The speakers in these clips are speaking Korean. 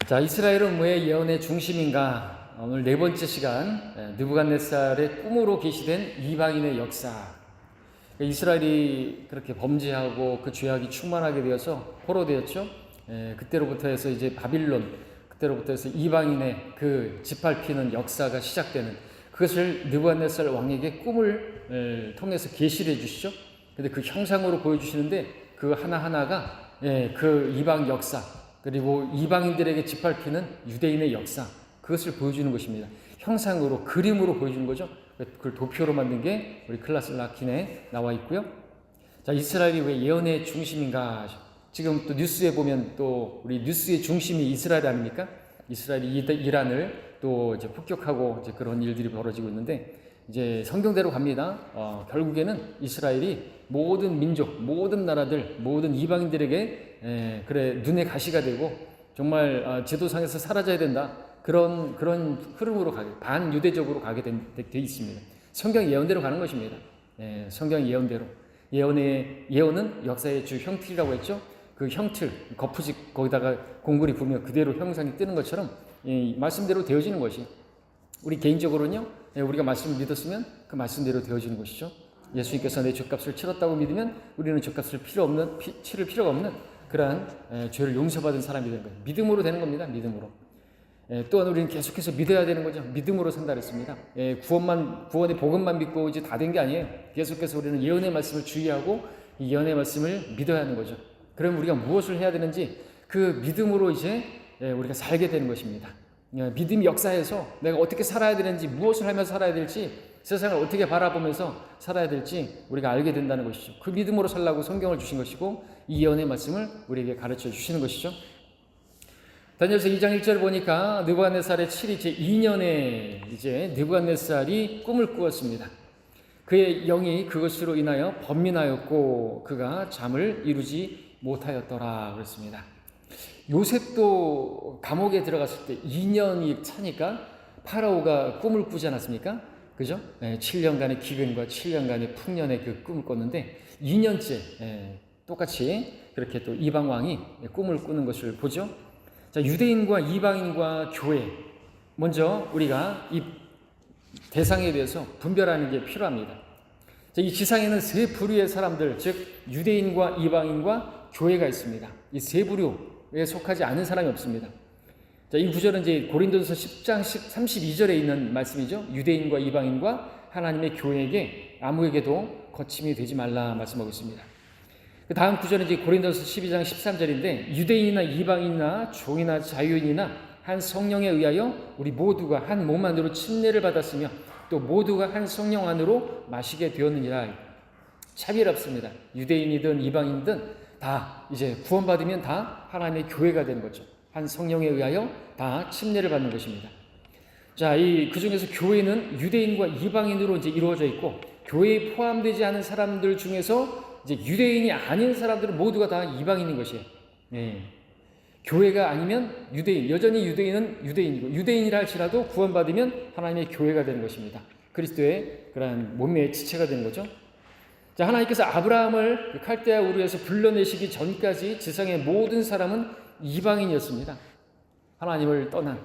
자, 이스라엘은 왜 예언의 중심인가? 오늘 네 번째 시간, 느부갓네살의 꿈으로 계시된 이방인의 역사. 이스라엘이 그렇게 범죄하고 그 죄악이 충만하게 되어서 포로되었죠. 그때로부터 해서 이제 바빌론, 그때로부터 해서 이방인의 그 짓밟히는 역사가 시작되는, 그것을 느부갓네살 왕에게 꿈을 통해서 계시를 해주시죠. 근데 그 형상으로 보여주시는데 그 하나하나가 그 이방 역사, 그리고 이방인들에게 짓밟히는 유대인의 역사, 그것을 보여주는 것입니다. 형상으로, 그림으로 보여주는 거죠. 그걸 도표로 만든 게 우리 클라스 라킨에 나와 있고요. 자, 이스라엘이 왜 예언의 중심인가? 지금 또 뉴스에 보면 또 우리 뉴스의 중심이 이스라엘 아닙니까? 이스라엘이 이란을 또 이제 폭격하고 이제 그런 일들이 벌어지고 있는데, 이제 성경대로 갑니다. 결국에는 이스라엘이 모든 민족, 모든 나라들, 모든 이방인들에게 그래 눈의 가시가 되고 정말 지도상에서 사라져야 된다. 그런 흐름으로 반유대적으로 가게 돼 있습니다. 성경 예언대로 가는 것입니다. 성경 예언대로. 예언은 역사의 주 형틀이라고 했죠. 그 형틀, 거푸집 거기다가 공구리 부으면 그대로 형상이 뜨는 것처럼 말씀대로 되어지는 것이, 우리 개인적으로는요, 우리가 말씀을 믿었으면 그 말씀대로 되어지는 것이죠. 예수님께서 내 죄값을 치렀다고 믿으면 우리는 죄값을 치를 필요가 없는 그러한 죄를 용서받은 사람이 되는 거예요. 믿음으로 되는 겁니다. 믿음으로. 또한 우리는 계속해서 믿어야 되는 거죠. 믿음으로 산다 그랬습니다. 구원의 복음만 믿고 이제 다 된 게 아니에요. 계속해서 우리는 예언의 말씀을 주의하고 이 예언의 말씀을 믿어야 하는 거죠. 그럼 우리가 무엇을 해야 되는지 그 믿음으로 이제 우리가 살게 되는 것입니다. 믿음이 역사해서 내가 어떻게 살아야 되는지, 무엇을 하면서 살아야 될지, 세상을 어떻게 바라보면서 살아야 될지 우리가 알게 된다는 것이죠. 그 믿음으로 살라고 성경을 주신 것이고 이 예언의 말씀을 우리에게 가르쳐 주시는 것이죠. 다니엘서 2장 1절 보니까 느부갓네살의 7이 제 2년에 이제 느부갓네살이 꿈을 꾸었습니다. 그의 영이 그것으로 인하여 번민하였고 그가 잠을 이루지 못하였더라 그랬습니다. 요셉도 감옥에 들어갔을 때 2년이 차니까 파라오가 꿈을 꾸지 않았습니까? 그죠? 7년간의 기근과 7년간의 풍년의 그 꿈을 꿨는데 2년째 똑같이 그렇게 또 이방 왕이 꿈을 꾸는 것을 보죠. 자, 유대인과 이방인과 교회, 먼저 우리가 이 대상에 대해서 분별하는 게 필요합니다. 자, 이 지상에는 세 부류의 사람들, 즉 유대인과 이방인과 교회가 있습니다. 이 세 부류에 속하지 않은 사람이 없습니다. 자, 이 구절은 이제 고린도서 10장 32절에 있는 말씀이죠. 유대인과 이방인과 하나님의 교회에게 아무에게도 거침이 되지 말라 말씀하고 있습니다. 그 다음 구절은 이제 고린도서 12장 13절인데, 유대인이나 이방인이나 종이나 자유인이나 한 성령에 의하여 우리 모두가 한 몸 안으로 침례를 받았으며 또 모두가 한 성령 안으로 마시게 되었느니라. 차별 없습니다. 유대인이든 이방인이든 다 이제 구원받으면 다 하나님의 교회가 되는 거죠. 한 성령에 의하여 다 침례를 받는 것입니다. 자, 그 중에서 교회는 유대인과 이방인으로 이제 이루어져 있고, 교회에 포함되지 않은 사람들 중에서 이제 유대인이 아닌 사람들은 모두가 다 이방인인 것이에요. 교회가 아니면 유대인, 여전히 유대인은 유대인이고, 유대인이라 할지라도 구원받으면 하나님의 교회가 되는 것입니다. 그리스도의 그러한 몸매의 지체가 되는 거죠. 자, 하나님께서 아브라함을 그 칼데아 우르에서 불러내시기 전까지 지상의 모든 사람은 이방인이었습니다. 하나님을 떠난.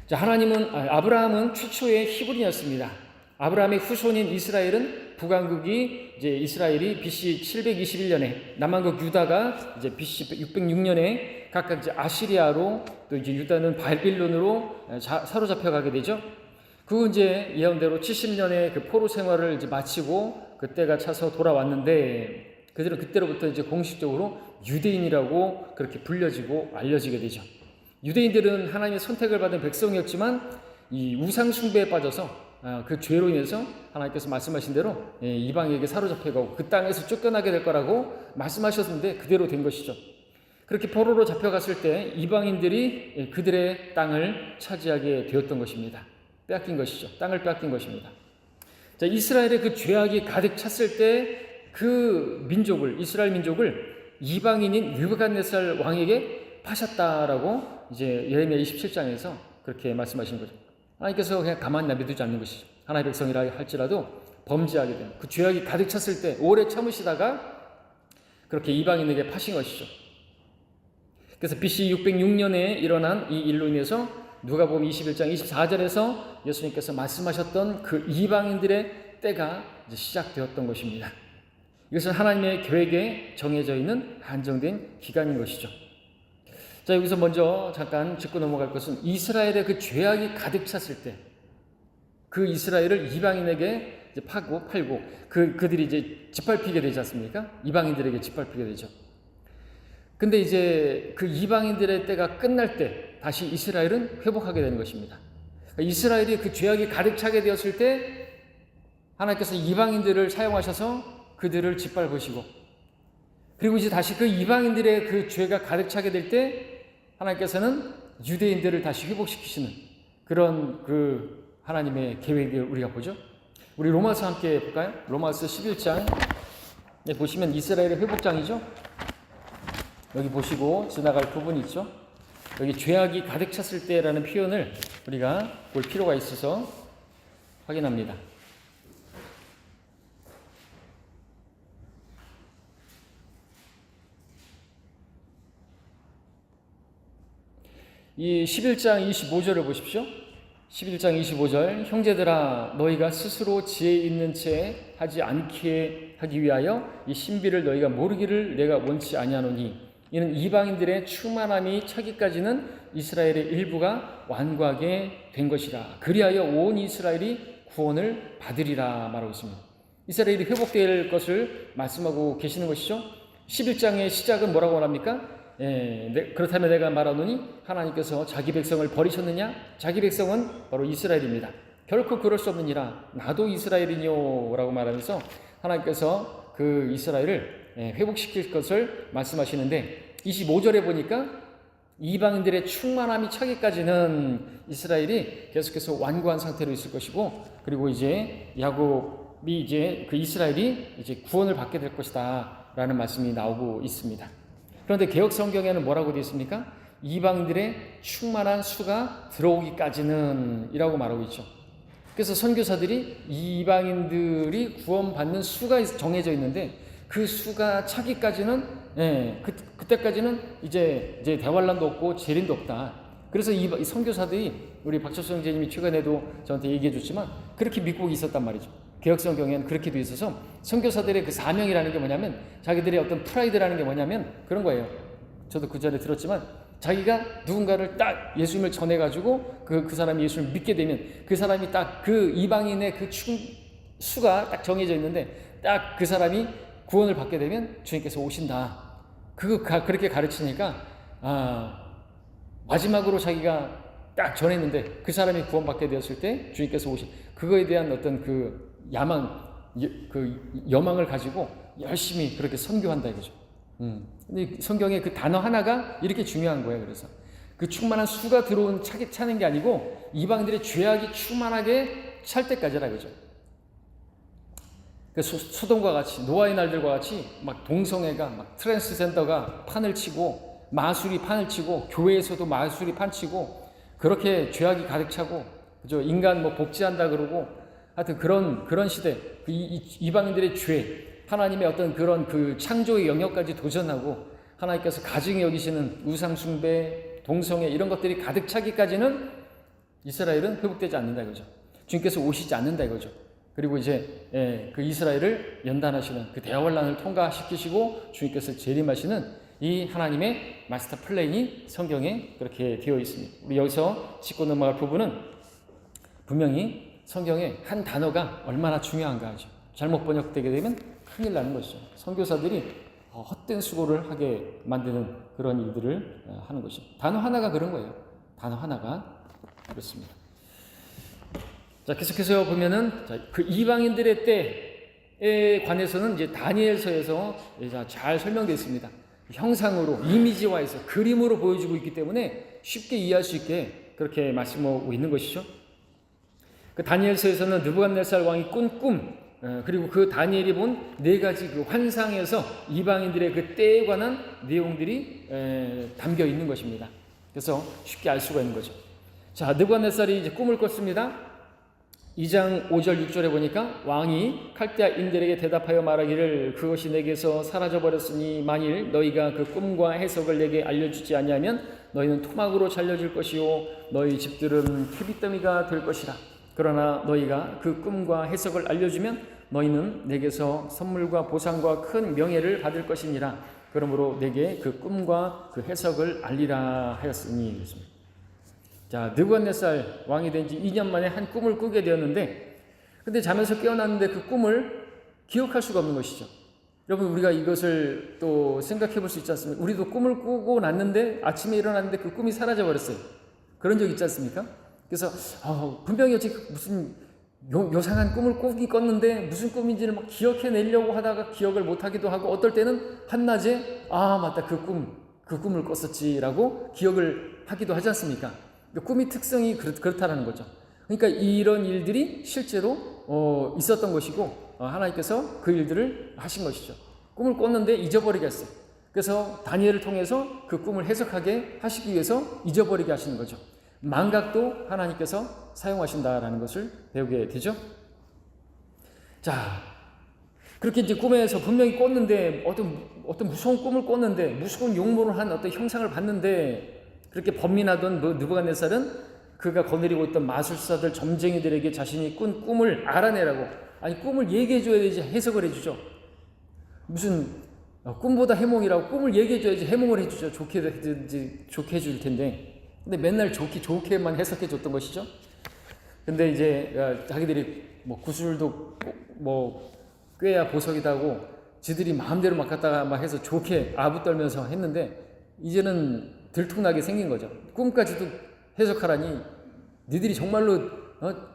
자, 아브라함은 최초의 히브리였습니다. 아브라함의 후손인 이스라엘은 북왕국이 이제 이스라엘이 BC 721년에, 남왕국 유다가 이제 BC 606년에 각각 이제 아시리아로, 또 이제 유다는 바빌론으로 사로잡혀 가게 되죠. 그 이제 예언대로 70년의 그 포로 생활을 이제 마치고 그때가 차서 돌아왔는데, 그들은 그때로부터 이제 공식적으로 유대인이라고 그렇게 불려지고 알려지게 되죠. 유대인들은 하나님의 선택을 받은 백성이었지만 이 우상 숭배에 빠져서 그 죄로 인해서 하나님께서 말씀하신 대로 이방에게 사로잡혀가고 그 땅에서 쫓겨나게 될 거라고 말씀하셨는데 그대로 된 것이죠. 그렇게 포로로 잡혀갔을 때 이방인들이 그들의 땅을 차지하게 되었던 것입니다. 빼앗긴 것이죠. 땅을 빼앗긴 것입니다. 자, 이스라엘의 그 죄악이 가득 찼을 때 그 민족을, 이스라엘 민족을 이방인인 느부갓네살 왕에게 파셨다라고 이제 예레미야 27장에서 그렇게 말씀하신 거죠. 하나님께서 그냥 가만히 내버려두지 않는 것이죠. 하나님의 백성이라 할지라도 범죄하게 된 그 죄악이 가득 찼을 때 오래 참으시다가 그렇게 이방인에게 파신 것이죠. 그래서 BC 606년에 일어난 이 일로 인해서 누가복음 21장 24절에서 예수님께서 말씀하셨던 그 이방인들의 때가 이제 시작되었던 것입니다. 이것은 하나님의 계획에 정해져 있는 한정된 기간인 것이죠. 자, 여기서 먼저 잠깐 짚고 넘어갈 것은 이스라엘의 그 죄악이 가득 찼을 때 그 이스라엘을 이방인에게 이제 팔고 그들이 이제 짓밟히게 되지 않습니까? 이방인들에게 짓밟히게 되죠. 근데 이제 그 이방인들의 때가 끝날 때 다시 이스라엘은 회복하게 되는 것입니다. 이스라엘이 그 죄악이 가득 차게 되었을 때 하나님께서 이방인들을 사용하셔서 그들을 짓밟으시고, 그리고 이제 다시 그 이방인들의 그 죄가 가득 차게 될 때 하나님께서는 유대인들을 다시 회복시키시는 그런 그 하나님의 계획을 우리가 보죠. 우리 로마서 함께 볼까요? 로마서 11장 보시면 이스라엘의 회복장이죠. 여기 보시고 지나갈 부분이 있죠. 여기 죄악이 가득 찼을 때라는 표현을 우리가 볼 필요가 있어서 확인합니다. 이 11장 25절을 보십시오. 11장 25절, 형제들아 너희가 스스로 지혜 있는 채 하지 않게 하기 위하여 이 신비를 너희가 모르기를 내가 원치 아니하노니 이는 이방인들의 충만함이 차기까지는 이스라엘의 일부가 완고하게 된 것이라. 그리하여 온 이스라엘이 구원을 받으리라 말하고 있습니다. 이스라엘이 회복될 것을 말씀하고 계시는 것이죠. 11장의 시작은 뭐라고 말합니까? 그렇다면 내가 말하노니 하나님께서 자기 백성을 버리셨느냐? 자기 백성은 바로 이스라엘입니다. 결코 그럴 수 없느니라. 나도 이스라엘이뇨 라고 말하면서 하나님께서 그 이스라엘을 회복시킬 것을 말씀하시는데, 25절에 보니까 이방인들의 충만함이 차기까지는 이스라엘이 계속해서 완고한 상태로 있을 것이고, 그리고 이제 야곱이 이제 그 이스라엘이 이제 구원을 받게 될 것이다 라는 말씀이 나오고 있습니다. 그런데 개역 성경에는 뭐라고 되어 있습니까? 이방인들의 충만한 수가 들어오기까지는 이라고 말하고 있죠. 그래서 선교사들이 이방인들이 구원받는 수가 정해져 있는데 그 수가 차기까지는 그때까지는 이제 대환란도 없고 재림도 없다. 그래서 이 선교사들이 우리 박철수 형제님이 최근에도 저한테 얘기해 줬지만 그렇게 믿고 있었단 말이죠. 개역성경에는 그렇게 되어 있어서 선교사들의 그 사명이라는 게 뭐냐면 자기들의 어떤 프라이드라는 게 뭐냐면 그런 거예요. 저도 그 전에 들었지만 자기가 누군가를 딱 예수님을 전해가지고 그 사람이 예수님을 믿게 되면 그 사람이 딱 그 이방인의 그 수가 딱 정해져 있는데 딱 그 사람이 구원을 받게 되면 주님께서 오신다. 그렇게 가르치니까 마지막으로 자기가 딱 전했는데 그 사람이 구원받게 되었을 때 주님께서 오신 그거에 대한 어떤 그 여망을 가지고 열심히 그렇게 선교한다 이거죠. 근데 성경의 그 단어 하나가 이렇게 중요한 거예요. 그래서 그 충만한 수가 들어온 차는 게 아니고 이방인들의 죄악이 충만하게 찰 때까지라 이거죠. 그 소돔과 같이 노아의 날들과 같이 막 동성애가 막 트랜스젠더가 판을 치고 마술이 판을 치고 교회에서도 마술이 판치고 그렇게 죄악이 가득 차고 그죠? 인간 뭐 복지한다 그러고 하여튼 그런 시대 이방인들의 죄 하나님의 어떤 그런 그 창조의 영역까지 도전하고 하나님께서 가증히 여기시는 우상 숭배 동성애 이런 것들이 가득 차기까지는 이스라엘은 회복되지 않는다 이거죠. 주님께서 오시지 않는다 이거죠. 그리고 이제 그 이스라엘을 연단하시는 그 대환란을 통과시키시고 주님께서 재림하시는 이 하나님의 마스터 플랜이 성경에 그렇게 되어 있습니다. 우리 여기서 짚고 넘어갈 부분은 분명히 성경에 한 단어가 얼마나 중요한가 하죠. 잘못 번역되게 되면 큰일 나는 것이죠. 선교사들이 헛된 수고를 하게 만드는 그런 일들을 하는 것입니다. 단어 하나가 그런 거예요. 단어 하나가 그렇습니다. 자, 계속해서 보면은 그 이방인들의 때에 관해서는 이제 다니엘서에서 잘 설명되어 있습니다. 형상으로 이미지화해서 그림으로 보여주고 있기 때문에 쉽게 이해할 수 있게 그렇게 말씀하고 있는 것이죠. 그 다니엘서에서는 느부갓네살 왕이 꾼 꿈, 그리고 그 다니엘이 본 네 가지 그 환상에서 이방인들의 그 때에 관한 내용들이 담겨 있는 것입니다. 그래서 쉽게 알 수가 있는 거죠. 자, 느부갓네살이 이제 꿈을 꿨습니다. 2장 5절 6절에 보니까 왕이 칼데아인들에게 대답하여 말하기를 그것이 내게서 사라져버렸으니 만일 너희가 그 꿈과 해석을 내게 알려주지 아니하면 너희는 토막으로 잘려질 것이요 너희 집들은 퇴비더미가 될 것이라. 그러나 너희가 그 꿈과 해석을 알려주면 너희는 내게서 선물과 보상과 큰 명예를 받을 것이니라. 그러므로 내게 그 꿈과 그 해석을 알리라 하였으니. 자, 느부갓네살 왕이 된 지 2년 만에 한 꿈을 꾸게 되었는데, 근데 잠에서 깨어났는데 그 꿈을 기억할 수가 없는 것이죠. 여러분, 우리가 이것을 또 생각해 볼 수 있지 않습니까? 우리도 꿈을 꾸고 났는데 아침에 일어났는데 그 꿈이 사라져 버렸어요. 그런 적 있지 않습니까? 그래서 분명히 어제 무슨 요상한 꿈을 꿨는데 무슨 꿈인지를 막 기억해내려고 하다가 기억을 못하기도 하고, 어떨 때는 한낮에 맞다, 그 꿈을 꿨었지라고 기억을 하기도 하지 않습니까? 꿈의 특성이 그렇다라는 거죠. 그러니까 이런 일들이 실제로 있었던 것이고, 하나님께서 그 일들을 하신 것이죠. 꿈을 꿨는데 잊어버리게 했어요. 그래서 다니엘을 통해서 그 꿈을 해석하게 하시기 위해서 잊어버리게 하시는 거죠. 망각도 하나님께서 사용하신다라는 것을 배우게 되죠. 자, 그렇게 이제 꿈에서 분명히 꿨는데 어떤 무서운 꿈을 꿨는데, 무서운 용모를 한 어떤 형상을 봤는데, 그렇게 번민하던 느부갓네살은 그가 거느리고 있던 마술사들, 점쟁이들에게 자신이 꾼 꿈을 알아내라고, 아니 꿈을 얘기해줘야 되지 해석을 해주죠. 무슨 꿈보다 해몽이라고 꿈을 얘기해줘야지 해몽을 해주죠. 좋게 해줄 텐데, 근데 맨날 좋게만 해석해 줬던 것이죠. 근데 이제 자기들이 뭐 구슬도 뭐 꾀야 보석이다고 지들이 마음대로 막 갖다가 막 해서 좋게 아부 떨면서 했는데, 이제는 들통나게 생긴 거죠. 꿈까지도 해석하라니, 니들이 정말로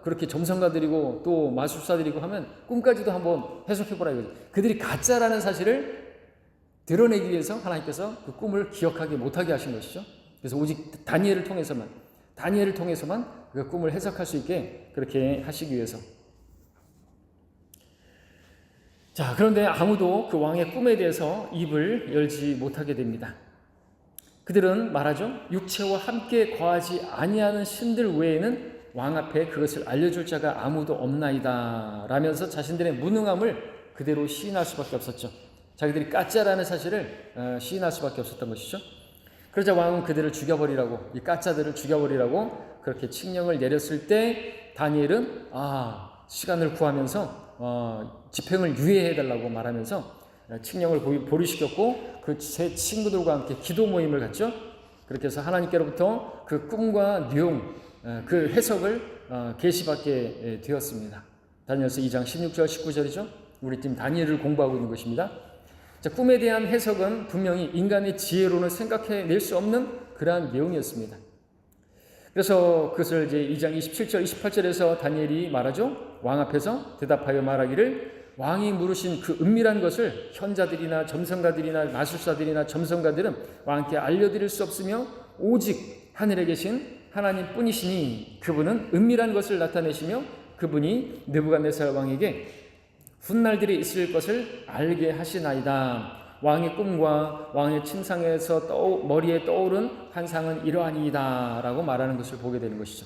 그렇게 점성가들이고 또 마술사들이고 하면 꿈까지도 한번 해석해보라 이거죠. 그들이 가짜라는 사실을 드러내기 위해서 하나님께서 그 꿈을 기억하게 못하게 하신 것이죠. 그래서 오직 다니엘을 통해서만 그 꿈을 해석할 수 있게 그렇게 하시기 위해서. 자, 그런데 아무도 그 왕의 꿈에 대해서 입을 열지 못하게 됩니다. 그들은 말하죠. 육체와 함께 거하지 아니하는 신들 외에는 왕 앞에 그것을 알려줄 자가 아무도 없나이다 라면서 자신들의 무능함을 그대로 시인할 수밖에 없었죠. 자기들이 가짜라는 사실을 시인할 수밖에 없었던 것이죠. 그러자 왕은 그들을 죽여버리라고, 이 가짜들을 죽여버리라고 그렇게 칙령을 내렸을 때 다니엘은 시간을 구하면서 집행을 유예해달라고 말하면서 칙령을 보류시켰고, 그 세 친구들과 함께 기도 모임을 갖죠. 그렇게 해서 하나님께로부터 그 꿈과 내용, 그 해석을 계시받게 되었습니다. 다니엘서 2장 16절 19절이죠. 우리 팀 다니엘을 공부하고 있는 것입니다. 자, 꿈에 대한 해석은 분명히 인간의 지혜로는 생각해낼 수 없는 그러한 내용이었습니다. 그래서 그것을 이제 2장 27절 28절에서 다니엘이 말하죠. 왕 앞에서 대답하여 말하기를, 왕이 물으신 그 은밀한 것을 현자들이나 점성가들이나 마술사들이나 점성가들은 왕께 알려드릴 수 없으며 오직 하늘에 계신 하나님 뿐이시니 그분은 은밀한 것을 나타내시며 그분이 느부갓네살 왕에게 훗날들이 있을 것을 알게 하시나이다. 왕의 꿈과 왕의 침상에서 머리에 떠오른 환상은 이러하니이다 라고 말하는 것을 보게 되는 것이죠.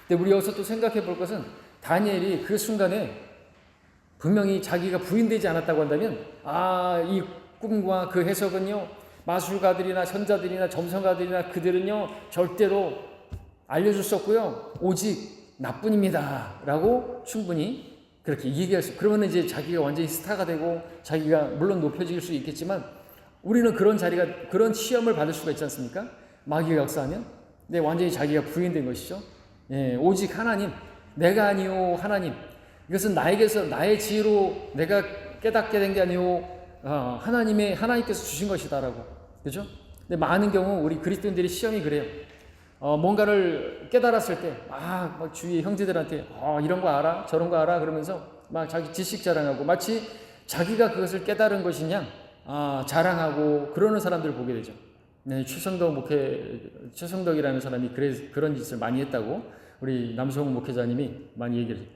근데 우리 여기서 또 생각해 볼 것은, 다니엘이 그 순간에 분명히 자기가 부인되지 않았다고 한다면, 이 꿈과 그 해석은요, 마술가들이나 현자들이나 점성가들이나 그들은요 절대로 알려줄 수 없고요, 오직 나뿐입니다 라고 충분히 그렇게 얘기할 수. 그러면 이제 자기가 완전히 스타가 되고 자기가 물론 높여질 수 있겠지만, 우리는 그런 시험을 받을 수가 있지 않습니까? 마귀가 역사하면. 근데 완전히 자기가 부인된 것이죠. 오직 하나님, 내가 아니요 하나님, 이것은 나에게서 나의 지혜로 내가 깨닫게 된 게 아니오, 하나님께서 주신 것이다라고. 그죠? 근데 많은 경우 우리 그리스도인들의 시험이 그래요. 뭔가를 깨달았을 때 막 주위 형제들한테 이런 거 알아? 저런 거 알아? 그러면서 막 자기 지식 자랑하고, 마치 자기가 그것을 깨달은 것이냐 자랑하고 그러는 사람들을 보게 되죠. 네, 최성덕이라는 사람이 그런 짓을 많이 했다고 우리 남성훈 목회자님이 많이 얘기를 해요.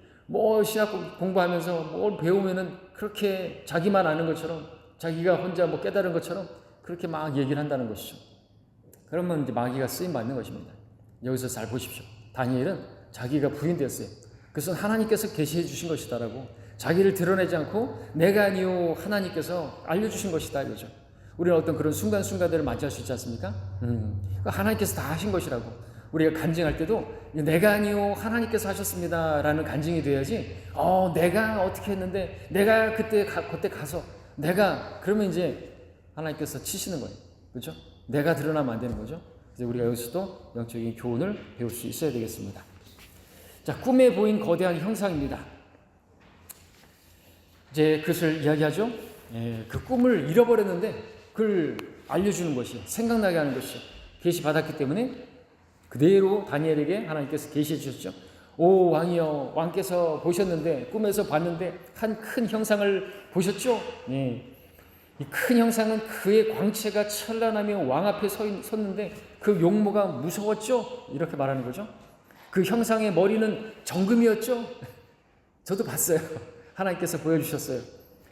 신학 공부하면서 뭘 배우면은 그렇게 자기만 아는 것처럼, 자기가 혼자 깨달은 것처럼 그렇게 막 얘기를 한다는 것이죠. 그러면 이제 마귀가 쓰임 받는 것입니다. 여기서 잘 보십시오. 다니엘은 자기가 부인되었어요. 그것은 하나님께서 계시해 주신 것이다라고, 자기를 드러내지 않고 내가 아니요 하나님께서 알려주신 것이다 이거죠. 우리는 어떤 그런 순간순간들을 맞이할 수 있지 않습니까? 하나님께서 다 하신 것이라고. 우리가 간증할 때도 내가 아니요 하나님께서 하셨습니다 라는 간증이 돼야지, 내가 어떻게 했는데, 내가 그때 가서 내가, 그러면 이제 하나님께서 치시는 거예요. 그렇죠? 내가 드러나면 안 되는 거죠. 그래서 우리가 여기서도 영적인 교훈을 배울 수 있어야 되겠습니다. 자, 꿈에 보인 거대한 형상입니다. 이제 그것을 이야기하죠. 그 꿈을 잃어버렸는데 그걸 알려주는 것이, 생각나게 하는 것이 계시 받았기 때문에 그대로 다니엘에게 하나님께서 계시해 주셨죠. 오 왕이여, 왕께서 보셨는데, 꿈에서 봤는데 한 큰 형상을 보셨죠? 이 큰 형상은 그의 광채가 찬란하며 왕 앞에 섰는데 그 용모가 무서웠죠? 이렇게 말하는 거죠. 그 형상의 머리는 정금이었죠? 저도 봤어요. 하나님께서 보여주셨어요.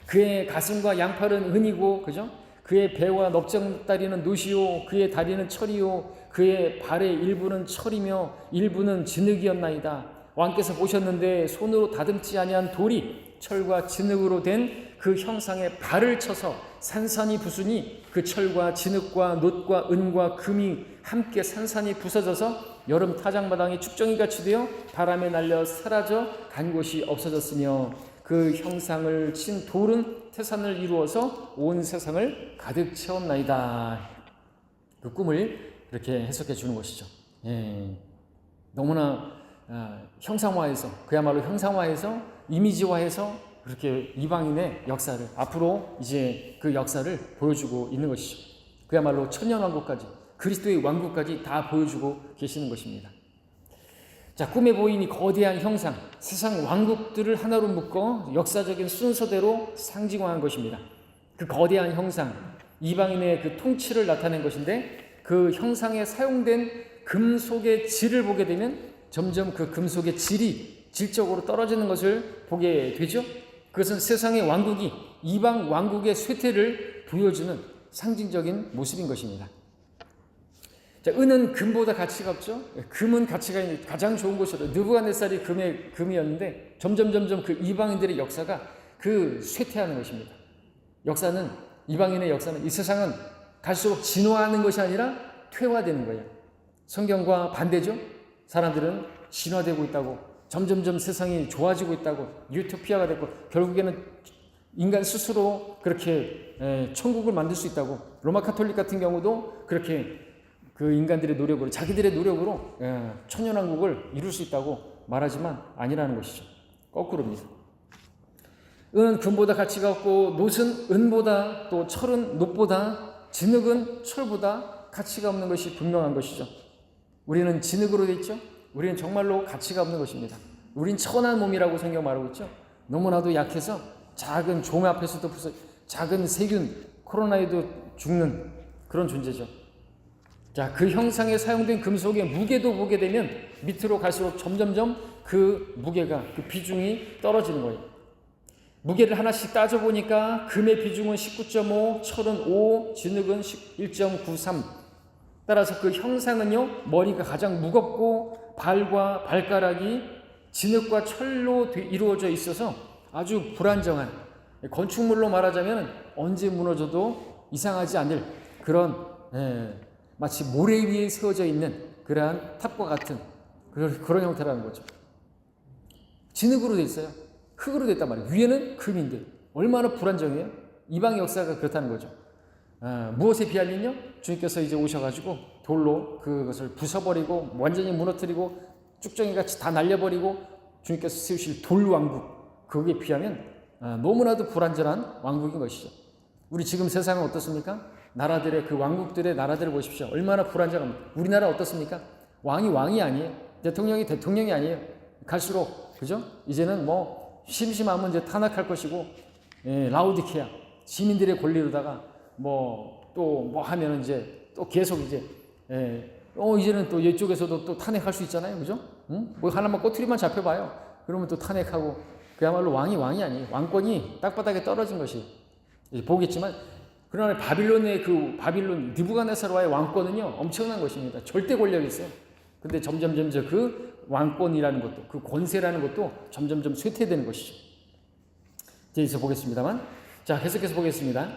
그의 가슴과 양팔은 은이고, 그죠? 그의 배와 넓적다리는 노시요, 그의 다리는 철이요, 그의 발의 일부는 철이며 일부는 진흙이었나이다. 왕께서 보셨는데 손으로 다듬지 아니한 돌이 철과 진흙으로 된 그 형상의 발을 쳐서 산산이 부수니 그 철과 진흙과 놋과 은과 금이 함께 산산이 부서져서 여름 타작마당에 축정이같이 되어 바람에 날려 사라져 간 곳이 없어졌으며 그 형상을 친 돌은 태산을 이루어서 온 세상을 가득 채웠나이다. 그 꿈을 이렇게 해석해 주는 것이죠. 너무나 형상화해서, 그야말로 형상화해서 이미지화해서 그렇게 이방인의 역사를, 앞으로 이제 그 역사를 보여주고 있는 것이죠. 그야말로 천년왕국까지, 그리스도의 왕국까지 다 보여주고 계시는 것입니다. 자, 꿈에 보인 이 거대한 형상, 세상 왕국들을 하나로 묶어 역사적인 순서대로 상징화한 것입니다. 그 거대한 형상, 이방인의 그 통치를 나타낸 것인데, 그 형상에 사용된 금속의 질을 보게 되면 점점 그 금속의 질이 질적으로 떨어지는 것을 보게 되죠. 그것은 세상의 왕국이 이방 왕국의 쇠퇴를 보여주는 상징적인 모습인 것입니다. 자, 은은 금보다 가치가 없죠. 금은 가치가 있는 가장 좋은 것이로, 느부갓네살이 금이었는데 점점 그 이방인들의 역사가 그 쇠퇴하는 것입니다. 역사는, 이방인의 역사는, 이 세상은 갈수록 진화하는 것이 아니라 퇴화되는 거예요. 성경과 반대죠. 사람들은 진화되고 있다고, 점점 세상이 좋아지고 있다고, 유토피아가 됐고, 결국에는 인간 스스로 그렇게 천국을 만들 수 있다고, 로마 카톨릭 같은 경우도 그렇게 그 인간들의 노력으로, 자기들의 노력으로 천년왕국을 이룰 수 있다고 말하지만 아니라는 것이죠. 거꾸로입니다. 은은 금보다 가치가 없고, 놋은 은보다, 또 철은 놋보다, 진흙은 철보다 가치가 없는 것이 분명한 것이죠. 우리는 진흙으로 되어 있죠. 우리는 정말로 가치가 없는 것입니다. 우린 천한 몸이라고 성경 말하고 있죠. 너무나도 약해서 작은 종 앞에서도 작은 세균, 코로나에도 죽는 그런 존재죠. 자, 그 형상에 사용된 금속의 무게도 보게 되면 밑으로 갈수록 점점 그 무게가, 그 비중이 떨어지는 거예요. 무게를 하나씩 따져보니까 금의 비중은 19.5, 철은 5, 진흙은 1.93. 따라서 그 형상은요, 머리가 가장 무겁고 발과 발가락이 진흙과 철로 이루어져 있어서 아주 불안정한, 건축물로 말하자면 언제 무너져도 이상하지 않을 그런, 마치 모래 위에 세워져 있는 그러한 탑과 같은 그런 형태라는 거죠. 진흙으로 되어 있어요. 흙으로 됐단 말이에요. 위에는 금인데 얼마나 불안정해요. 이방 역사가 그렇다는 거죠. 무엇에 비하면요, 주님께서 이제 오셔가지고 돌로 그것을 부숴버리고 완전히 무너뜨리고 쭉정이같이 다 날려버리고 주님께서 세우실 돌왕국, 거기에 비하면 너무나도 불완전한 왕국인 것이죠. 우리 지금 세상은 어떻습니까? 나라들의, 그 왕국들의 나라들을 보십시오. 얼마나 불완전합니까? 우리나라 어떻습니까? 왕이 아니에요. 대통령이 아니에요. 갈수록, 그죠? 이제는 뭐 심심하면 이제 탄압할 것이고, 라오디케아 시민들의 권리로다가 또 하면은 이제 또 계속 이제 이제는 또 이쪽에서도 또 탄핵할 수 있잖아요, 그죠? 뭐 하나만 꼬투리만 잡혀봐요. 그러면 또 탄핵하고, 그야말로 왕이 아니에요. 왕권이 땅바닥에 떨어진 것이 보겠지만, 그러나 바빌론 느부갓네살과의 왕권은요 엄청난 것입니다. 절대 권력이 있어요. 근데 점점 그 왕권이라는 것도, 그 권세라는 것도 점점 쇠퇴되는 것이죠. 뒤에서 보겠습니다만, 자, 계속해서 보겠습니다.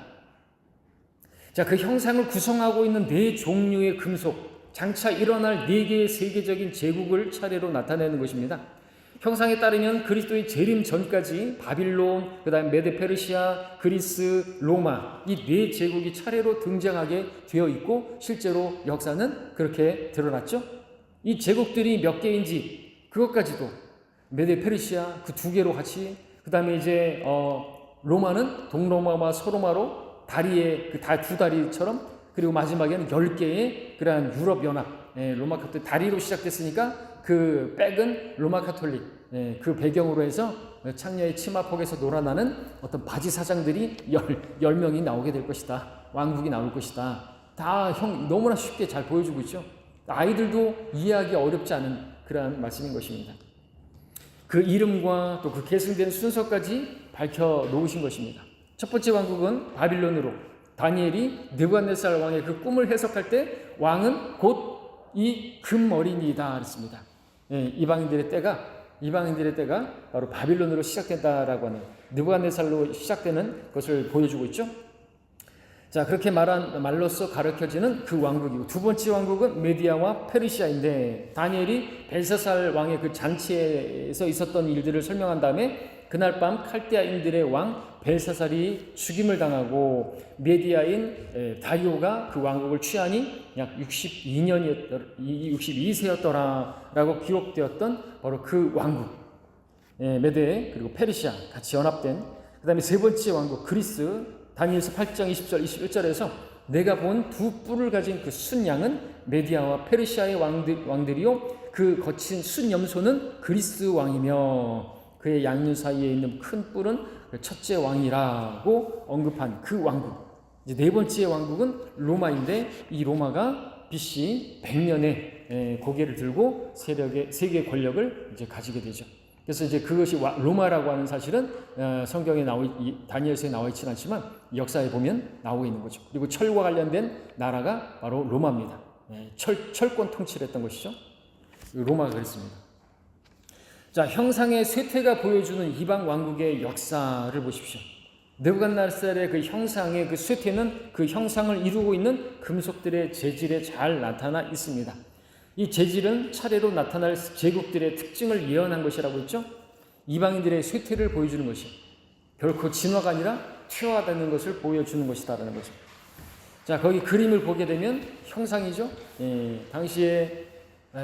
자, 그 형상을 구성하고 있는 네 종류의 금속, 장차 일어날 네 개의 세계적인 제국을 차례로 나타내는 것입니다. 형상에 따르면 그리스도의 재림 전까지 바빌론, 그 다음에 메데 페르시아, 그리스, 로마, 이 네 제국이 차례로 등장하게 되어 있고, 실제로 역사는 그렇게 드러났죠. 이 제국들이 몇 개인지 그것까지도 메데 페르시아 그 두 개로 같이, 그 다음에 이제 로마는 동로마와 서로마로 다리에 그 두 다리처럼, 그리고 마지막에는 10개의 그러한 유럽 연합, 로마 카톨릭 다리로 시작됐으니까 그 백은 로마 카톨릭, 그 배경으로 해서 창녀의 치마폭에서 놀아나는 어떤 바지 사장들이 10명이 나오게 될 것이다. 왕국이 나올 것이다. 다 너무나 쉽게 잘 보여주고 있죠. 아이들도 이해하기 어렵지 않은 그러한 말씀인 것입니다. 그 이름과 또 그 계승된 순서까지 밝혀 놓으신 것입니다. 첫 번째 왕국은 바빌론으로, 다니엘이 느부갓네살 왕의 그 꿈을 해석할 때 왕은 곧 이 금어린이다 그랬습니다. 이방인들의 때가 바로 바빌론으로 시작된다라고 하는, 느부갓네살로 시작되는 것을 보여주고 있죠. 자, 그렇게 말한 말로써 가르쳐지는 그 왕국이고, 두 번째 왕국은 메디아와 페르시아인데, 다니엘이 벨사살 왕의 그 잔치에서 있었던 일들을 설명한 다음에 그날 밤 칼데아인들의 왕 벨사살이 죽임을 당하고 메디아인 다리오가 그 왕국을 취하니 약 62세였더라라고 기록되었던 바로 그 왕국, 메데 그리고 페르시아 같이 연합된, 그 다음에 세 번째 왕국 그리스, 다니엘서 8장 20절 21절에서 내가 본 두 뿔을 가진 그 순양은 메디아와 페르시아의 왕들이요 그 거친 순염소는 그리스 왕이며 그의 양륜 사이에 있는 큰 뿔은 첫째 왕이라고 언급한 그 왕국. 이제 네 번째 왕국은 로마인데, 이 로마가 BC 100년에 고개를 들고 세계의 권력을 이제 가지게 되죠. 그래서 이제 그것이 로마라고 하는 사실은 성경에 다니엘서에 나와 있지는 않지만 역사에 보면 나오고 있는 거죠. 그리고 철과 관련된 나라가 바로 로마입니다. 철권 통치를 했던 것이죠. 로마가 그랬습니다. 자, 형상의 쇠퇴가 보여주는 이방 왕국의 역사를 보십시오. 느부갓네살의 그 형상의 그 쇠퇴는 그 형상을 이루고 있는 금속들의 재질에 잘 나타나 있습니다. 이 재질은 차례로 나타날 제국들의 특징을 예언한 것이라고 했죠. 이방인들의 쇠퇴를 보여주는 것이 결코 진화가 아니라 퇴화되는 것을 보여주는 것이다라는 거죠. 자, 거기 그림을 보게 되면 형상이죠. 당시에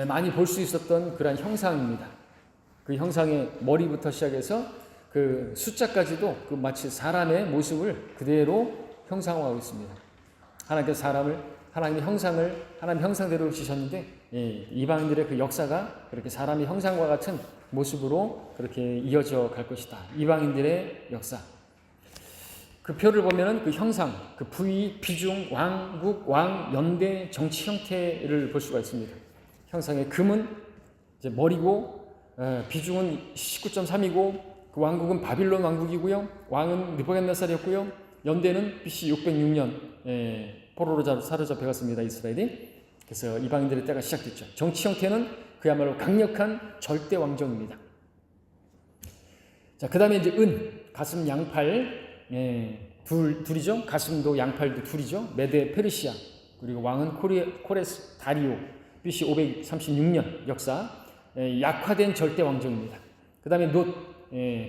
많이 볼 수 있었던 그런 형상입니다. 그 형상의 머리부터 시작해서 그 숫자까지도 그 마치 사람의 모습을 그대로 형상화하고 있습니다. 하나님께서 하나님의 형상대로 지셨는데, 이방인들의 그 역사가 그렇게 사람의 형상과 같은 모습으로 그렇게 이어져 갈 것이다. 이방인들의 역사. 그 표를 보면은 그 형상, 그 부위, 비중, 왕국, 왕, 연대, 정치 형태를 볼 수가 있습니다. 형상의 금은 이제 머리고, 비중은 19.3이고, 그 왕국은 바빌론 왕국이고요. 왕은 느부갓네살이었고요. 연대는 BC 606년 포로로 사로잡혀갔습니다. 이스라엘이. 그래서 이방인들의 때가 시작됐죠. 정치 형태는 그야말로 강력한 절대 왕정입니다. 자, 그 다음에 이제 가슴 양팔, 둘이죠. 가슴도 양팔도 둘이죠. 메데 페르시아. 그리고 왕은 코레스 다리오. BC 536년 역사. 약화된 절대 왕정입니다. 그 다음에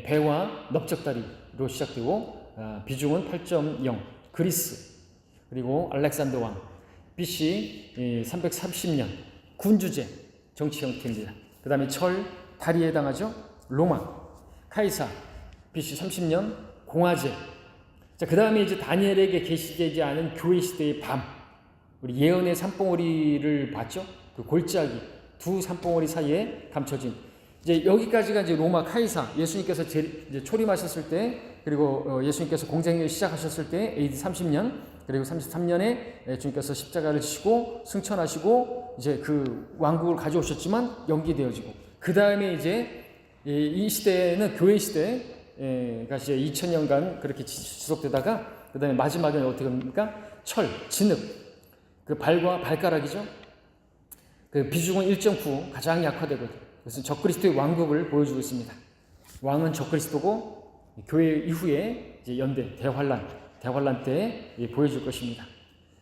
배와 넓적다리로 시작되고, 비중은 8.0. 그리스. 그리고 알렉산더 왕. BC 330년. 군주제. 정치 형태입니다. 그 다음에 다리에 해당하죠. 로마. 카이사. BC 30년. 공화제. 자, 그 다음에 이제 다니엘에게 계시되지 않은 교회 시대의 밤. 우리 예언의 산봉우리를 봤죠. 그 골짜기. 두 산봉우리 사이에 감춰진. 이제 여기까지가 이제 로마 카이사. 예수님께서 이제 초림하셨을 때, 그리고 예수님께서 공생을 시작하셨을 때 AD 30년, 그리고 33년에 주님께서 십자가를 지시고 승천하시고 이제 그 왕국을 가져오셨지만 연기되어지고, 그 다음에 이제 이 시대는 교회 시대가 이제 2000년간 그렇게 지속되다가, 그 다음에 마지막에는 어떻게 합니까? 진흙. 그 발과 발가락이죠. 그 비중은 1.9 가장 약화되거든. 그래서 적그리스도의 왕국을 보여주고 있습니다. 왕은 적그리스도고 교회 이후에 이제 연대 대환란 때 보여줄 것입니다.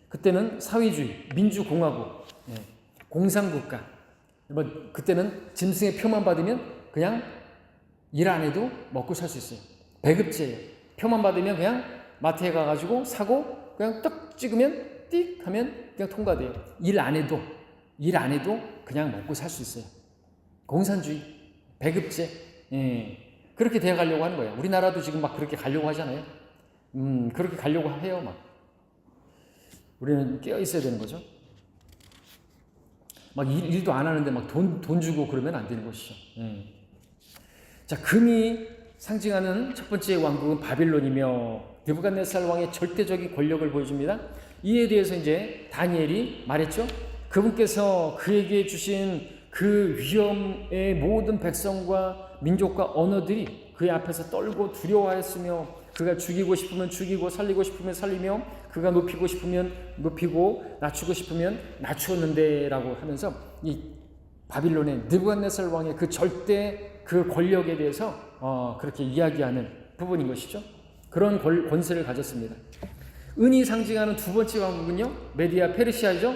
그때는 사회주의, 민주공화국, 공산국가. 그때는 짐승의 표만 받으면 그냥 일 안 해도 먹고 살 수 있어요. 배급제예요. 표만 받으면 그냥 마트에 가가지고 사고 그냥 떡 찍으면 띡 하면 그냥 통과돼요. 일 안 해도 그냥 먹고 살 수 있어요. 공산주의, 배급제, 그렇게 되어 가려고 하는 거예요. 우리나라도 지금 막 그렇게 가려고 하잖아요. 그렇게 가려고 해요, 막. 우리는 깨어 있어야 되는 거죠. 막 일도 안 하는데 막 돈 주고 그러면 안 되는 것이죠. 자, 금이 상징하는 첫 번째 왕국은 바빌론이며 느부갓네살 왕의 절대적인 권력을 보여줍니다. 이에 대해서 이제 다니엘이 말했죠. 그분께서 그에게 주신 그 위엄의 모든 백성과 민족과 언어들이 그의 앞에서 떨고 두려워하였으며 그가 죽이고 싶으면 죽이고 살리고 싶으면 살리며 그가 높이고 싶으면 높이고 낮추고 싶으면 낮추었는데 라고 하면서 이 바빌론의 느부갓네살 왕의 그 절대 그 권력에 대해서 그렇게 이야기하는 부분인 것이죠. 그런 권세를 가졌습니다. 은이 상징하는 두 번째 왕국은요, 메디아 페르시아죠.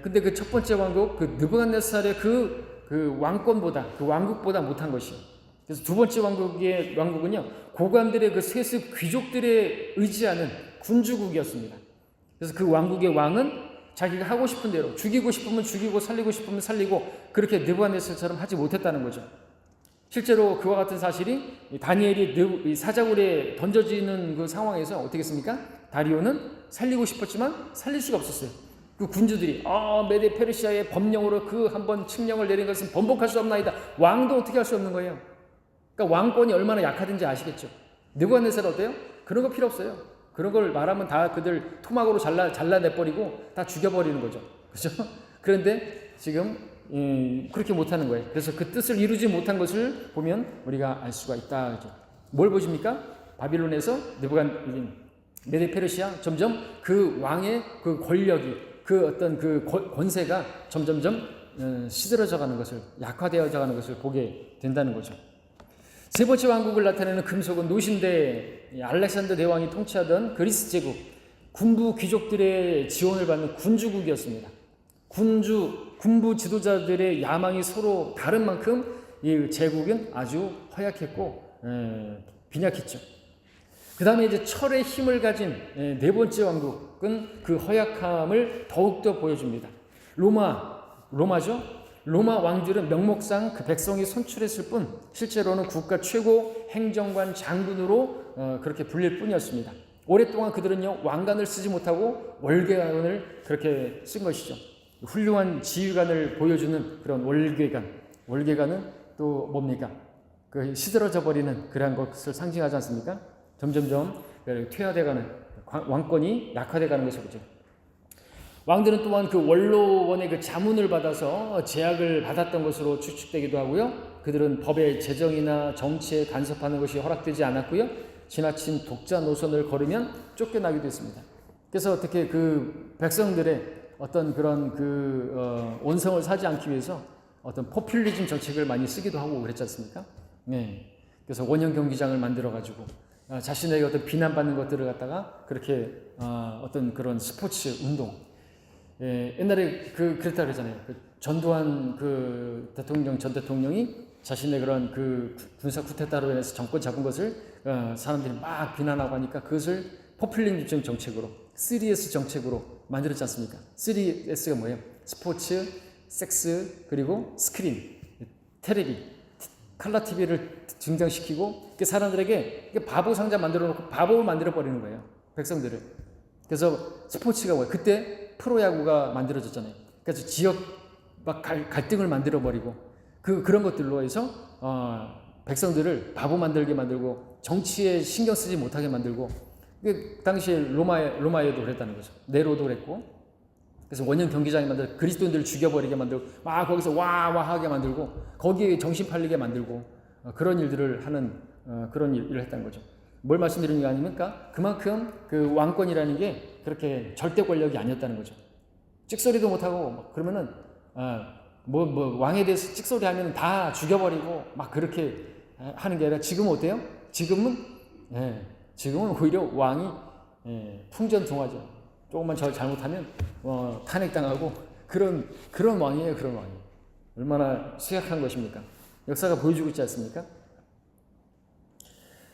근데 그 첫 번째 왕국, 그 느부갓네살의 그 왕권보다, 그 왕국보다 못한 것이에요. 그래서 두 번째 왕국은요, 고관들의 그 세습 귀족들의 의지하는 군주국이었습니다. 그래서 그 왕국의 왕은 자기가 하고 싶은 대로 죽이고 싶으면 죽이고 살리고 싶으면 살리고 그렇게 느부갓네살처럼 하지 못했다는 거죠. 실제로 그와 같은 사실이 다니엘이 사자굴에 던져지는 그 상황에서 어떻게 했습니까? 다리오는 살리고 싶었지만 살릴 수가 없었어요. 그 군주들이 메데 페르시아의 법령으로 그 한번 칙령을 내린 것은 번복할 수 없나이다. 왕도 어떻게 할 수 없는 거예요. 그러니까 왕권이 얼마나 약하든지 아시겠죠. 느부갓네살 어때요? 그런 거 필요 없어요. 그런 걸 말하면 다 그들 토막으로 잘라내버리고 다 죽여버리는 거죠. 그렇죠? 그런데 지금 그렇게 못하는 거예요. 그래서 그 뜻을 이루지 못한 것을 보면 우리가 알 수가 있다. 그렇죠? 뭘 보십니까? 바빌론에서 메데 페르시아 점점 그 왕의 그 권력이 그 어떤 그 권세가 점점점 시들어져 가는 것을 약화되어져 가는 것을 보게 된다는 거죠. 세 번째 왕국을 나타내는 금속은 노신대 알렉산더 대왕이 통치하던 그리스 제국 군부 귀족들의 지원을 받는 군주국이었습니다. 군부 지도자들의 야망이 서로 다른 만큼 이 제국은 아주 허약했고 빈약했죠. 그 다음에 이제 철의 힘을 가진 네 번째 왕국은 그 허약함을 더욱더 보여줍니다. 로마죠. 로마 왕들은 명목상 그 백성이 선출했을 뿐 실제로는 국가 최고 행정관 장군으로 그렇게 불릴 뿐이었습니다. 오랫동안 그들은요 왕관을 쓰지 못하고 월계관을 그렇게 쓴 것이죠. 훌륭한 지휘관을 보여주는 그런 월계관은 또 뭡니까? 그 시들어져 버리는 그러한 것을 상징하지 않습니까? 점점점 퇴화돼가는 왕권이 약화돼가는 것을 보죠. 왕들은 또한 그 원로원의 그 자문을 받아서 제약을 받았던 것으로 추측되기도 하고요. 그들은 법의 제정이나 정치에 간섭하는 것이 허락되지 않았고요. 지나친 독자 노선을 걸으면 쫓겨나기도 했습니다. 그래서 어떻게 그 백성들의 어떤 그런 원성을 사지 않기 위해서 어떤 포퓰리즘 정책을 많이 쓰기도 하고 그랬지 않습니까? 네. 그래서 원형 경기장을 만들어 가지고 자신에게 어떤 비난받는 것들을 갖다가 그렇게 어떤 그런 스포츠 운동 옛날에 그랬다 그러잖아요. 전두환 전 대통령이 자신의 그런 군사 쿠데타로 인해서 정권 잡은 것을 사람들이 막 비난하고 하니까 그것을 포퓰리즘 정책으로 3S 정책으로 만들었지 않습니까? 3S가 뭐예요? 스포츠, 섹스, 그리고 스크린, 텔레비, 칼라 TV를 등장시키고 사람들에게 바보 상자 만들어 놓고 바보를 만들어 버리는 거예요. 백성들을. 그래서 스포츠가 뭐예요? 그때 프로야구가 만들어졌잖아요. 그래서 지역 막 갈등을 만들어 버리고 그런 것들로 해서 백성들을 바보 만들게 만들고 정치에 신경 쓰지 못하게 만들고 당시에 로마에도 그랬다는 거죠. 네로도 그랬고 그래서 원형 경기장에 만들어 그리스도인들을 죽여버리게 만들고 막 거기서 와하게 만들고 거기에 정신 팔리게 만들고 그런 일들을 하는 그런 일을 했다는 거죠. 뭘 말씀드리는 게 아닙니까? 그만큼 그 왕권이라는 게 그렇게 절대 권력이 아니었다는 거죠. 찍소리도 못하고 그러면은 왕에 대해서 찍소리 하면 다 죽여버리고 막 그렇게 하는 게 아니라 지금은 어때요? 지금은 오히려 왕이 풍전등화죠. 조금만 잘못하면 탄핵당하고 그런 왕이에요. 그런 왕이 얼마나 쇠약한 것입니까? 역사가 보여주고 있지 않습니까?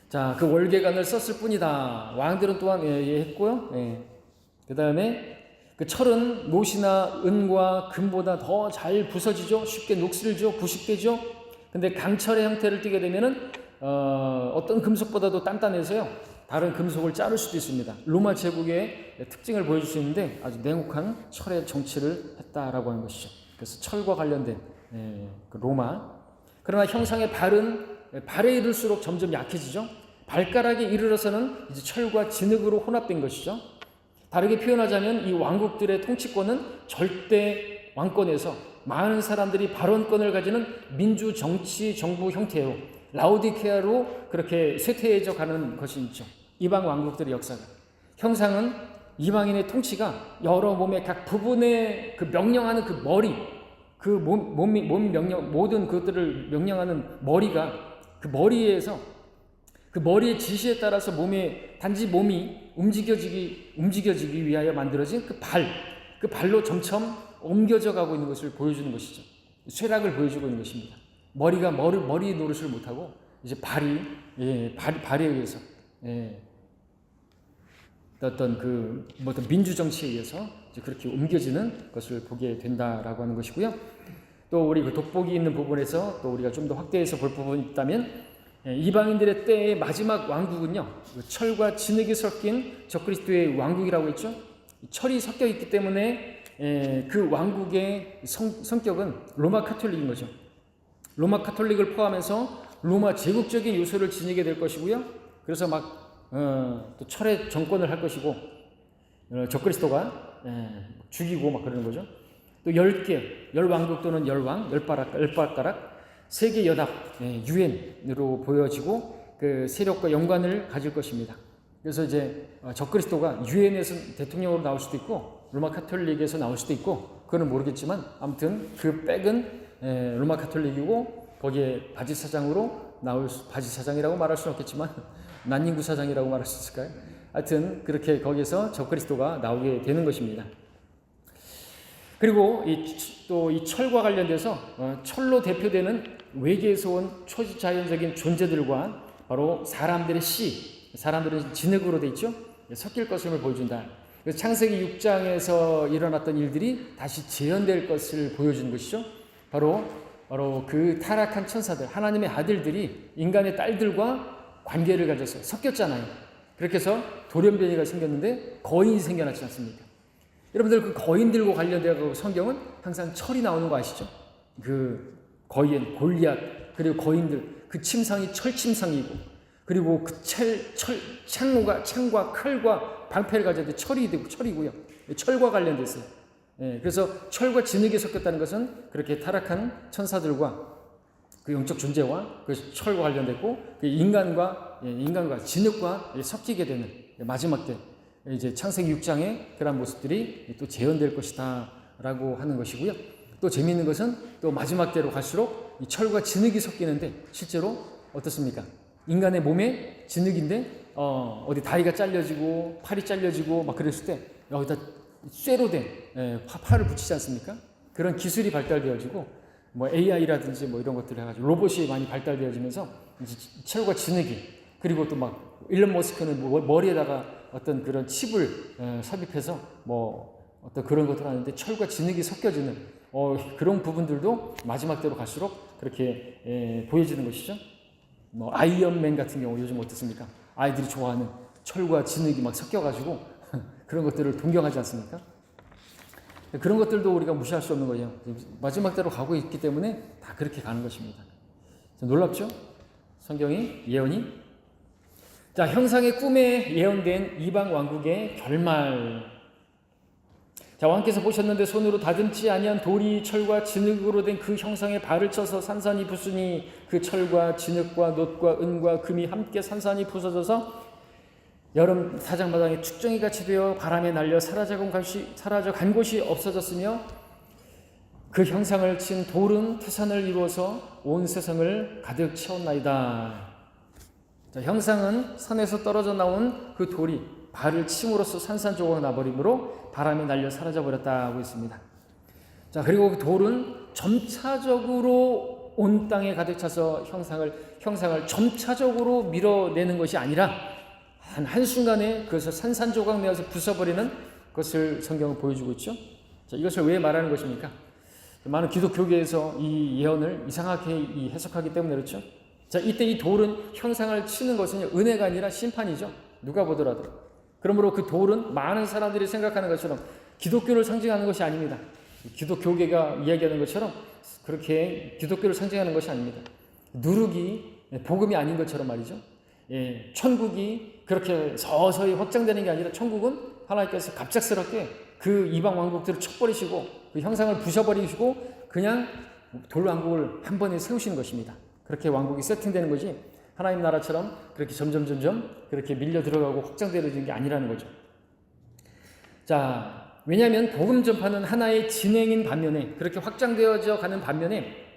자, 그 월계관을 썼을 뿐이다. 왕들은 또한 했고요. 그 다음에 그 철은 못이나 은과 금보다 더 잘 부서지죠. 쉽게 녹슬죠. 부식되죠. 근데 강철의 형태를 띠게 되면은 어떤 금속보다도 단단해서요. 다른 금속을 자를 수도 있습니다. 로마 제국의 특징을 보여줄 수 있는데 아주 냉혹한 철의 정치를 했다라고 하는 것이죠. 그래서 철과 관련된 그 로마. 그러나 형상의 발에 이를수록 점점 약해지죠. 발가락에 이르러서는 이제 철과 진흙으로 혼합된 것이죠. 다르게 표현하자면 이 왕국들의 통치권은 절대 왕권에서 많은 사람들이 발언권을 가지는 민주 정치 정부 형태로 라오디케아로 그렇게 쇠퇴해져 가는 것이 있죠. 이방 왕국들의 역사가. 형상은 이방인의 통치가 여러 몸의 각 부분에 그 명령하는 그 머리, 그 몸 명령, 모든 그것들을 명령하는 머리가 그 머리에서 그 머리의 지시에 따라서 단지 몸이 움직여지기 위하여 만들어진 그 발로 점점 옮겨져 가고 있는 것을 보여주는 것이죠. 쇠락을 보여주고 있는 것입니다. 머리가 머리 노릇을 못하고 이제 발에 의해서 어떤 민주 정치에 의해서 이제 그렇게 옮겨지는 것을 보게 된다라고 하는 것이고요. 또 우리 그 돋보기 있는 부분에서 또 우리가 좀 더 확대해서 볼 부분이 있다면 이방인들의 때의 마지막 왕국은요, 철과 진흙이 섞인 적그리스도의 왕국이라고 했죠. 철이 섞여 있기 때문에 그 왕국의 성격은 로마 카톨릭인 거죠. 로마 카톨릭을 포함해서 로마 제국적인 요소를 지니게 될 것이고요. 그래서 또 철의 정권을 할 것이고 적그리스도가 죽이고 막 그러는 거죠. 또 10개, 10왕국 또는 10왕, 10발가락 세계 연합, 유엔으로 보여지고 그 세력과 연관을 가질 것입니다. 그래서 이제 적그리스도가 유엔에서 대통령으로 나올 수도 있고 로마 카톨릭에서 나올 수도 있고 그건 모르겠지만 아무튼 그 백은 로마 카톨릭이고 거기에 바지사장이라고 말할 수는 없겠지만 난닝구 사장이라고 말할 수 있을까요? 하여튼 그렇게 거기서 적그리스도가 나오게 되는 것입니다. 그리고 또 이 철과 관련돼서 철로 대표되는 외계에서 온 초자연적인 존재들과 바로 사람들은 진흙으로 돼 있죠. 섞일 것을 보여준다. 그래서 창세기 6장에서 일어났던 일들이 다시 재현될 것을 보여주는 것이죠. 바로 그 타락한 천사들, 하나님의 아들들이 인간의 딸들과 관계를 가져서 섞였잖아요. 그렇게 해서 돌연변이가 생겼는데 거인이 생겨났지 않습니까? 여러분들 그 거인들과 관련되어 성경은 항상 철이 나오는 거 아시죠? 그 거인, 골리앗, 그리고 거인들, 그 침상이 철침상이고, 그리고 그 창과 칼과 방패를 가졌는데 철이고요. 철과 관련됐어요. 그래서 철과 진흙이 섞였다는 것은 그렇게 타락한 천사들과 그 영적 존재와 그 철과 관련됐고, 그 인간과 진흙과 섞이게 되는 마지막 때 이제 창세기 6장의 그런 모습들이 또 재현될 것이다 라고 하는 것이고요. 또 재미있는 것은 또 마지막 때로 갈수록 이 철과 진흙이 섞이는데 실제로 어떻습니까? 인간의 몸에 진흙인데 어디 다리가 잘려지고 팔이 잘려지고 막 그랬을 때 여기다 쇠로 된 팔을 붙이지 않습니까? 그런 기술이 발달되어지고 AI라든지 이런 것들 해가지고 로봇이 많이 발달되어지면서 이제 철과 진흙이, 그리고 또 막 일론 머스크는 머리에다가 어떤 그런 칩을 삽입해서 어떤 그런 것들 하는데 철과 진흙이 섞여지는 그런 부분들도 마지막 때로 갈수록 그렇게 보여지는 것이죠. 아이언맨 같은 경우 요즘 어떻습니까? 아이들이 좋아하는 철과 진흙이 막 섞여가지고 그런 것들을 동경하지 않습니까? 그런 것들도 우리가 무시할 수 없는 거예요. 마지막 때로 가고 있기 때문에 다 그렇게 가는 것입니다. 놀랍죠? 성경이 예언이. 자, 형상의 꿈에 예언된 이방 왕국의 결말. 자, 왕께서 보셨는데 손으로 다듬지 아니한 돌이 철과 진흙으로 된 그 형상에 발을 쳐서 산산이 부수니 그 철과 진흙과 놋과 은과 금이 함께 산산이 부서져서 여름 사장마당에 축정이같이 되어 바람에 날려 사라져 간 곳이 없어졌으며, 그 형상을 친 돌은 태산을 이루어서 온 세상을 가득 채웠나이다. 자, 형상은 산에서 떨어져 나온 그 돌이 발을 침으로써 산산조각 나버림으로 바람에 날려 사라져 버렸다고 했습니다. 자, 그리고 그 돌은 점차적으로 온 땅에 가득 차서 형상을 점차적으로 밀어내는 것이 아니라 한순간에 그것을 산산조각 내어서 부숴버리는 것을 성경은 보여주고 있죠. 자, 이것을 왜 말하는 것입니까? 많은 기독교계에서 이 예언을 이상하게 해석하기 때문에 그렇죠. 자, 이때 이 돌은 형상을 치는 것은 은혜가 아니라 심판이죠. 누가 보더라도. 그러므로 그 돌은 많은 사람들이 생각하는 것처럼 기독교를 상징하는 것이 아닙니다. 기독교계가 이야기하는 것처럼 그렇게 기독교를 상징하는 것이 아닙니다. 누룩이 복음이 아닌 것처럼 말이죠. 예, 천국이 그렇게 서서히 확장되는 게 아니라 천국은 하나님께서 갑작스럽게 그 이방 왕국들을 쳐버리시고 그 형상을 부셔버리시고 그냥 돌왕국을 한 번에 세우시는 것입니다. 그렇게 왕국이 세팅되는 거지 하나님 나라처럼 그렇게 점점 그렇게 밀려 들어가고 확장되어지는 게 아니라는 거죠. 자, 왜냐하면 복음 전파는 하나의 진행인 반면에 그렇게 확장되어져 가는 반면에